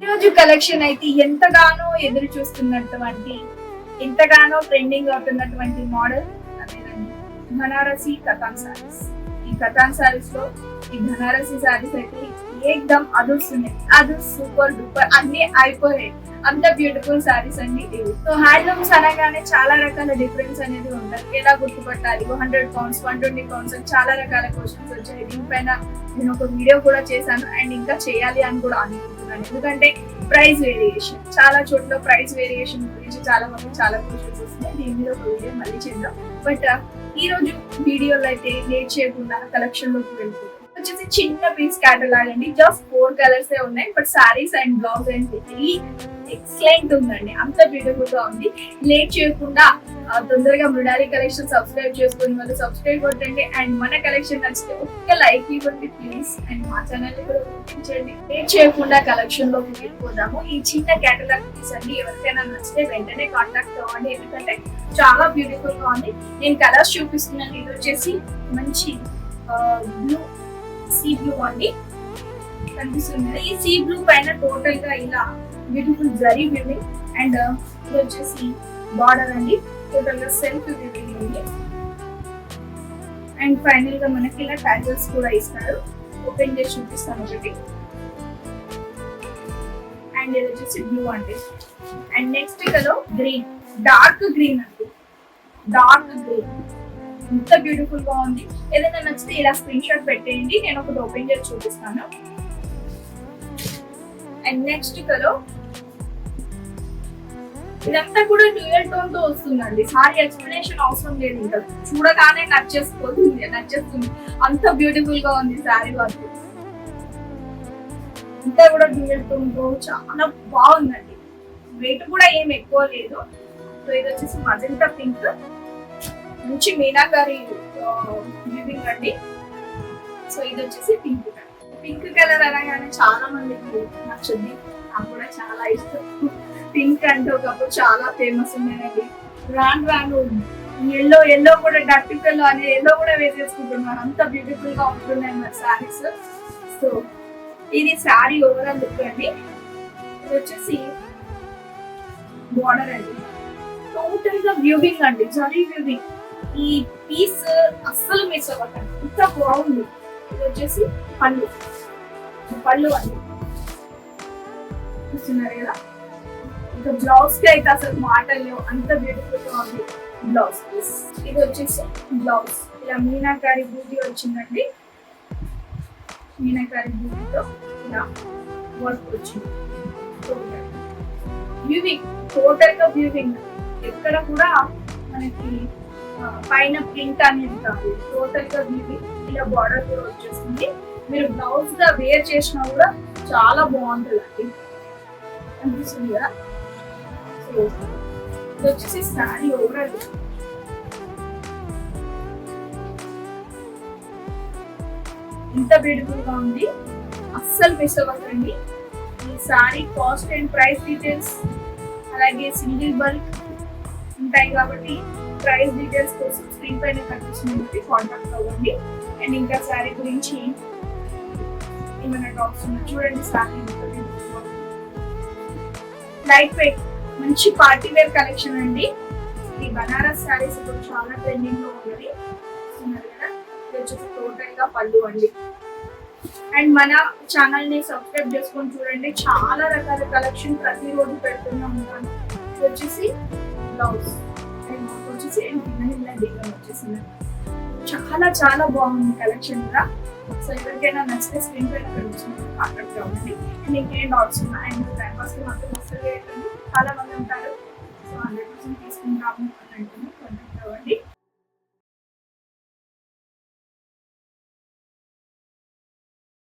ఈరోజు కలెక్షన్ అయితే ఎంతగానో ఎదురు చూస్తున్నటువంటి ఎంతగానో ట్రెండింగ్ అవుతున్నటువంటి మోడల్ అదేనండి బనారసి కతాన్ సారీస్. ఈ కతాన్ సారీస్ లో ఈ బనారసి సారీస్ అయితే ఏకదం అదుస్తున్నాయి. అది సూపర్ డూపర్ అన్ని అయిపోయాయి. అంత బ్యూటిఫుల్ సారీస్ అండి ఇవి. సో హ్యాండ్లూమ్స్ అనగానే చాలా రకాల డిఫరెన్స్ అనేది ఉంటుంది. ఎలా గుర్తుపట్టాలి 100 పౌండ్స్ 120 పౌండ్స్ అని చాలా రకాల క్వశ్చన్స్ వచ్చాయి. దీనిపైన నేను ఒక వీడియో కూడా చేశాను అండ్ ఇంకా చేయాలి అని కూడా అనుకుంటున్నాను. ఎందుకంటే ప్రైస్ వేరియేషన్ చాలా చోట్ల ప్రైస్ వేరియేషన్ గురించి చాలా మంది చాలా క్వశ్చన్స్ వస్తున్నాయి. దీని మీద ఒక వీడియో మళ్ళీ చేద్దాం. బట్ ఈ రోజు వీడియోలో అయితే లేట్ చేయకుండా కలెక్షన్ లోకి వెళ్ళిపోతాం. వచ్చేసి చిన్న పీస్ క్యాటలాగ్ అండి. జస్ట్ 4 కలర్స్ ఉన్నాయి. But saris and blouse and excellent ఉందండి. అంత బ్యూటిఫుల్ గా ఉంది. లేట్ చేయకుండా తొందరగా మృణాలి కలెక్షన్ సబ్స్క్రైబ్ చేసుకుని వాళ్ళు సబ్స్క్రైబ్ కొట్టండి. అండ్ మన కలెక్షన్ నచ్చితే ఒక్క లైక్ ఇవ్వండి ప్లీజ్. అండ్ మా ఛానల్ ని కూడా గుర్తించండి. లేట్ చేయకుండా కలెక్షన్ లోకి వెళ్ళిపోదాము. ఈ చిన్న క్యాటలాగ్ పీస్ అండి. ఎవరికైనా నచ్చితే వెంటనే కాంటాక్ట్ అవ్వండి. ఎందుకంటే చాలా బ్యూటిఫుల్ గా ఉంది. నేను కలర్స్ చూపిస్తున్నాను. ఇది వచ్చేసి మంచి బ్లూ సీ బ్లూ అండి కనిపిస్తుంది. ఈ సీ బ్లూ పైన టోటల్ గా ఇలా బ్యూటిఫుల్ జరీ వీవింగ్ అండ్ ఇది వచ్చేసి బార్డర్ అండి. టోటల్ గా సెల్ఫ్ వీవింగ్ ఉంది. అండ్ ఫైనల్ గా మనకి ఇలా ట్యాజల్స్ కూడా ఇస్తారు. ఓపెన్ చేసి చూపిస్తాను ఒకటి. అండ్ ఇది వచ్చేసి బ్లూ అండి. And next colour green, dark green అండి. డార్క్ గ్రీన్ ఎంత బ్యూటిఫుల్ గా ఉంది. ఏదైనా నచ్చితే ఇలా స్క్రీన్ షాట్ పెట్టేయండి. నేను ఒకటి ఓపెన్ చేసి చూపిస్తాను. అండ్ నెక్స్ట్ కలర్ ఇదంతా కూడా డ్యూయల్ టోన్ తో వస్తుందండి. సారీ ఎక్స్ప్లెనేషన్ అవసరం లేదు. ఇంకా చూడగానే నచ్చేస్తుంది. అంత బ్యూటిఫుల్ గా ఉంది సారీ వర్క్. అంతా కూడా డ్యూయల్ టోన్ తో చాలా బాగుందండి. వెయిట్ కూడా ఏం ఎక్కువ లేదు. సో ఇది వచ్చేసి మజంతా పింక్, మంచి మీనాకారి వీవింగ్ అండి. సో ఇది వచ్చేసి పింక్ కలర్. పింక్ కలర్ అనగానే చాలా మందికి నచ్చుద్ది. నాకు కూడా చాలా ఇష్టం. పింక్ అంటే ఒకప్పుడు చాలా ఫేమస్ ఉన్నాయండి. రాను ఎల్లో కూడా డర్క్ కలర్ అనే ఎల్లో కూడా వేసేసుకుంటున్నాను. అంత బ్యూటిఫుల్ గా ఉంటున్నాయి మరి సారీస్. సో ఇది సారీ ఓవరాల్ లుక్ అండి. ఇది వచ్చేసి బార్డర్ అండి. టోటల్ గా వ్యూవింగ్ అండి, జరీ వ్యూవింగ్. ఈ పీస్ అస్సలు మిస్ అవ్వకండి. ఇంత బాగుంది. ఇది వచ్చేసి పళ్ళు అండి చూస్తున్నారు కదా. ఇంకా బ్లౌజ్ కి అయితే అసలు మాటలు అంత బ్యూటిఫుల్ గా ఉంది బ్లౌజ్ పీస్. ఇది వచ్చేసి బ్లౌజ్ ఇలా మీనాకారి బూటీ వచ్చిందండి. మీనాకారి బూటీతో ఇలా వర్క్ వచ్చింది. వ్యూవింగ్ టోటల్ గా వ్యూవింగ్. ఎక్కడ కూడా మనకి పైన ప్రింట్ అనేది కాదు. టోటల్ గా వ్యూవింగ్. ఇలా బార్డర్ కూడా వచ్చేస్తుంది. మీరు బ్లౌజ్ గా వేర్ చేసినా కూడా చాలా బాగుంటుంది అండి. అనిపిస్తుంది కదా. సో ఇది వచ్చేసి సారీ ఓవరాల్. ఎంత బ్యూటిఫుల్ గా ఉంది. అస్సలు మిస్ అవ్వకండి. ఈ sorry cost and price details అలాగే సింగిల్ బల్క్ ఉంటాయి కాబట్టి ప్రైస్ డీటెయిల్స్ కోసం స్క్రీన్ పైన కనిపిస్తుంది. కాంటాక్ట్ అవ్వండి. అండ్ ఇంకా సారీ గురించి ఏమైనా డౌట్స్ ఉన్నా చూడండి. సారీ లైట్ వెయిట్ మంచి పార్టీ వేర్ కలెక్షన్ అండి. ఈ బనారస్ సారీస్ ఇప్పుడు చాలా ట్రెండింగ్ లో ఉన్నది. కదా ఇది వచ్చేసి టోటల్ గా పళ్ళు అండి. అండ్ మన ఛానల్ ని సబ్స్క్రైబ్ చేసుకొని చూడండి. చాలా రకాల కలెక్షన్ ప్రతిరోజు పెడుతూనే ఉంటాను. ఇది వచ్చేసి బ్లౌజ్ వచ్చేసి వచ్చేసింది. చాలా బాగుంది కలెక్షన్ కూడా. సో ఎవరికైనా నచ్చితే స్క్రీన్ పైన కాంటాక్ట్ అవ్వండి. అండ్ ఇంకేం డౌట్స్ ఉన్నా అండ్ టైం పాస్ మాత్రం అసలు చాలా మంది ఉంటారు. సో 100% తీసుకుంటాము అని అంటున్నాను.